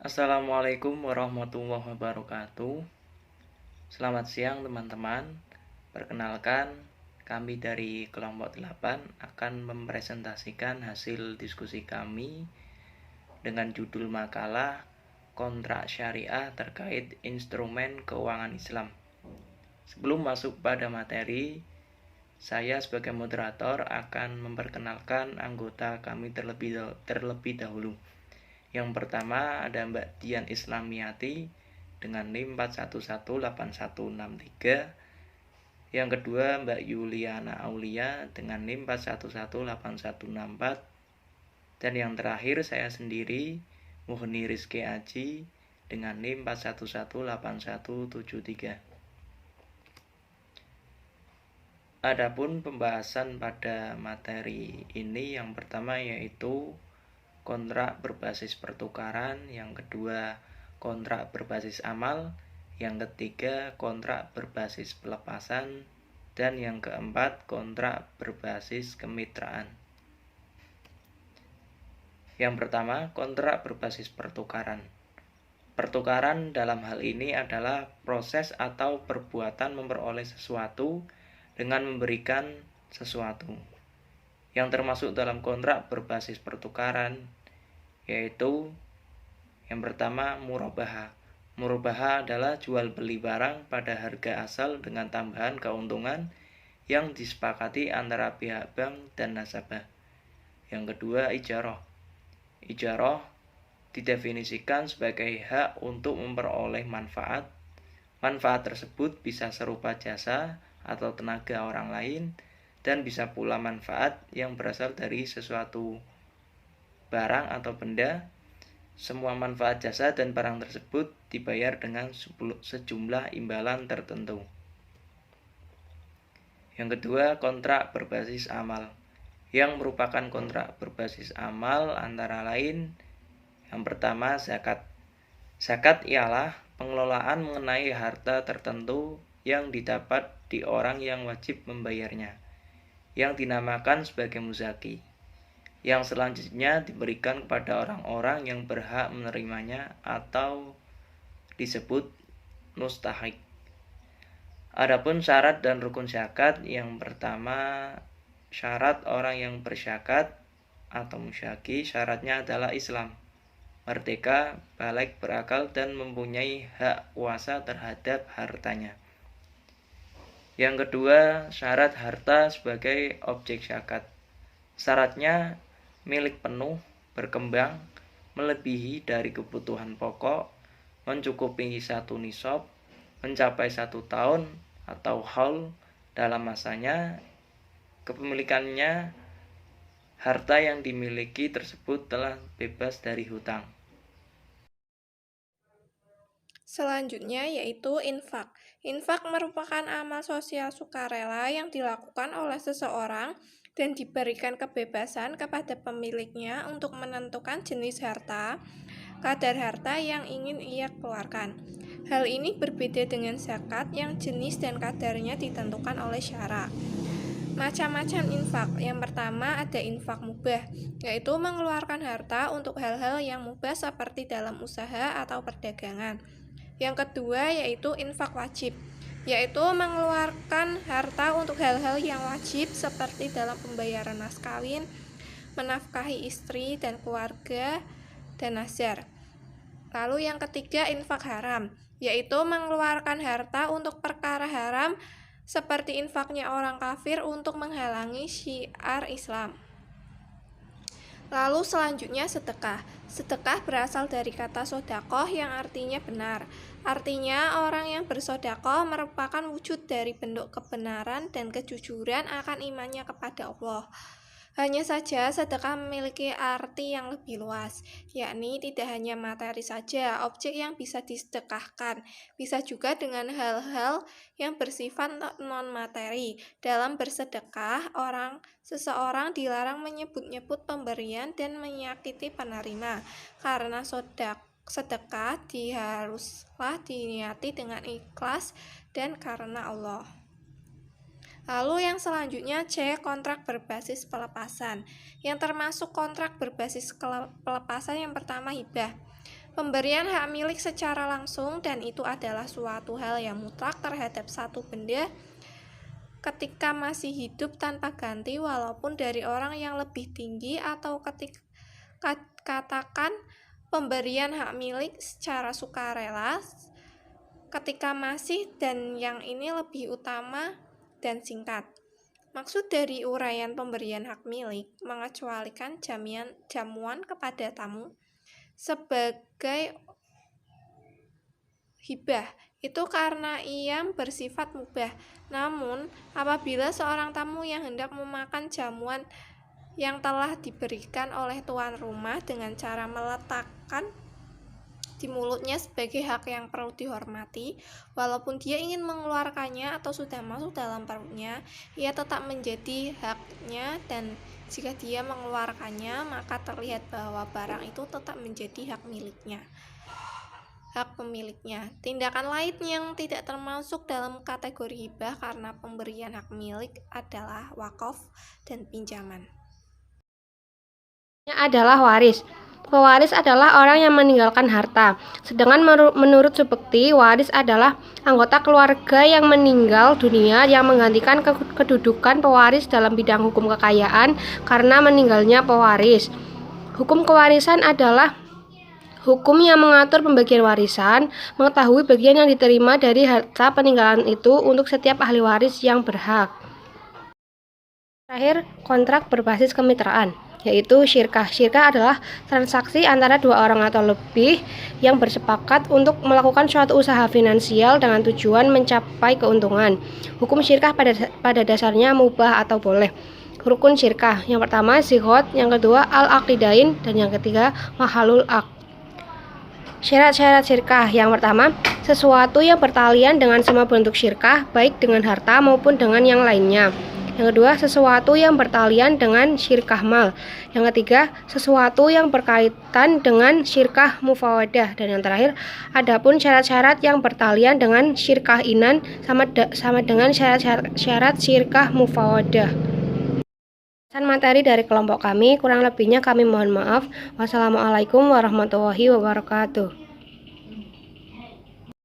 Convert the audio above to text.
Assalamualaikum warahmatullahi wabarakatuh. Selamat siang teman-teman. Perkenalkan, kami dari kelompok 8 akan mempresentasikan hasil diskusi kami dengan judul makalah Kontrak Syariah terkait instrumen keuangan Islam. Sebelum masuk pada materi, saya sebagai moderator akan memperkenalkan anggota kami terlebih dahulu. Yang pertama ada Mbak Dian Islamiati dengan NIM 4118163. Yang kedua Mbak Yuliana Aulia dengan NIM 4118164. Dan yang terakhir saya sendiri, Muhni Rizky Aji dengan NIM 4118173. Adapun pembahasan pada materi ini yang pertama yaitu kontrak berbasis pertukaran, yang kedua kontrak berbasis amal, yang ketiga kontrak berbasis pelepasan, dan yang keempat kontrak berbasis kemitraan. Yang pertama, kontrak berbasis pertukaran. Pertukaran dalam hal ini adalah proses atau perbuatan memperoleh sesuatu dengan memberikan sesuatu. Yang termasuk dalam kontrak berbasis pertukaran yaitu yang pertama murabaha. Murabaha adalah jual beli barang pada harga asal dengan tambahan keuntungan yang disepakati antara pihak bank dan nasabah. Yang kedua ijarah. Ijarah didefinisikan sebagai hak untuk memperoleh manfaat. Manfaat tersebut bisa serupa jasa atau tenaga orang lain, dan bisa pula manfaat yang berasal dari sesuatu barang atau benda. Semua manfaat jasa dan barang tersebut dibayar dengan sejumlah imbalan tertentu. Yang kedua, kontrak berbasis amal. Yang merupakan kontrak berbasis amal antara lain, yang pertama zakat. Zakat ialah pengelolaan mengenai harta tertentu yang didapat di orang yang wajib membayarnya, yang dinamakan sebagai muzaki, yang selanjutnya diberikan kepada orang-orang yang berhak menerimanya atau disebut mustahik. Adapun syarat dan rukun zakat, yang pertama syarat orang yang berzakat atau musyaki, syaratnya adalah Islam, merdeka, baligh, berakal, dan mempunyai hak kuasa terhadap hartanya. Yang kedua, syarat harta sebagai objek zakat. Syaratnya milik penuh, berkembang, melebihi dari kebutuhan pokok, mencukupi 1 nisab, mencapai 1 tahun atau haul dalam masanya, kepemilikannya, harta yang dimiliki tersebut telah bebas dari hutang. Selanjutnya yaitu infak. Infak merupakan amal sosial sukarela yang dilakukan oleh seseorang dan diberikan kebebasan kepada pemiliknya untuk menentukan jenis harta, kadar harta yang ingin ia keluarkan. Hal ini berbeda dengan zakat yang jenis dan kadarnya ditentukan oleh syara. Macam-macam infak. Yang pertama ada infak mubah, yaitu mengeluarkan harta untuk hal-hal yang mubah seperti dalam usaha atau perdagangan. Yang kedua yaitu infak wajib, yaitu mengeluarkan harta untuk hal-hal yang wajib seperti dalam pembayaran mas kawin, menafkahi istri dan keluarga, dan nazar. Lalu yang ketiga infak haram, yaitu mengeluarkan harta untuk perkara haram seperti infaknya orang kafir untuk menghalangi syiar Islam. Lalu selanjutnya sedekah. Sedekah berasal dari kata sodakoh yang artinya benar. Artinya orang yang bersodakoh merupakan wujud dari bentuk kebenaran dan kejujuran akan imannya kepada Allah. Hanya saja sedekah memiliki arti yang lebih luas, yakni tidak hanya materi saja, objek yang bisa disedekahkan, bisa juga dengan hal-hal yang bersifat non-materi. Dalam bersedekah, seseorang dilarang menyebut-nyebut pemberian dan menyakiti penerima, karena sedekah haruslah diniati dengan ikhlas dan karena Allah. Lalu yang selanjutnya C, kontrak berbasis pelepasan. Yang termasuk kontrak berbasis pelepasan yang pertama hibah. Pemberian hak milik secara langsung, dan itu adalah suatu hal yang mutlak terhadap satu benda ketika masih hidup tanpa ganti, walaupun dari orang yang lebih tinggi, atau katakan pemberian hak milik secara sukarela ketika masih, dan yang ini lebih utama dan singkat. Maksud dari uraian pemberian hak milik mengecualikan jamuan kepada tamu sebagai hibah, itu karena ia bersifat mubah. Namun, apabila seorang tamu yang hendak memakan jamuan yang telah diberikan oleh tuan rumah dengan cara meletakkan di mulutnya sebagai hak yang perlu dihormati, walaupun dia ingin mengeluarkannya atau sudah masuk dalam perutnya, ia tetap menjadi haknya, dan jika dia mengeluarkannya, maka terlihat bahwa barang itu tetap menjadi hak pemiliknya. Tindakan lain yang tidak termasuk dalam kategori hibah karena pemberian hak milik adalah wakaf dan pinjaman. Adalah waris. Pewaris adalah orang yang meninggalkan harta. Sedangkan menurut Subekti, waris adalah anggota keluarga yang meninggal dunia yang menggantikan kedudukan pewaris dalam bidang hukum kekayaan karena meninggalnya pewaris. Hukum kewarisan adalah hukum yang mengatur pembagian warisan, mengetahui bagian yang diterima dari harta peninggalan itu untuk setiap ahli waris yang berhak. Terakhir, kontrak berbasis kemitraan, yaitu syirkah. Syirkah adalah transaksi antara dua orang atau lebih yang bersepakat untuk melakukan suatu usaha finansial dengan tujuan mencapai keuntungan. Hukum syirkah pada dasarnya mubah atau boleh. Rukun syirkah, yang pertama sighot, yang kedua al-aqidain, dan yang ketiga mahalul aqd. Syarat-syarat syirkah, yang pertama, sesuatu yang bertalian dengan semua bentuk syirkah, baik dengan harta maupun dengan yang lainnya. Yang kedua, sesuatu yang bertalian dengan syirkah mal. Yang ketiga, sesuatu yang berkaitan dengan syirkah mufawadah. Dan yang terakhir, adapun syarat-syarat yang bertalian dengan syirkah inan sama dengan syarat-syarat syirkah mufawadah. Materi dari kelompok kami, kurang lebihnya kami mohon maaf. Wassalamualaikum warahmatullahi wabarakatuh.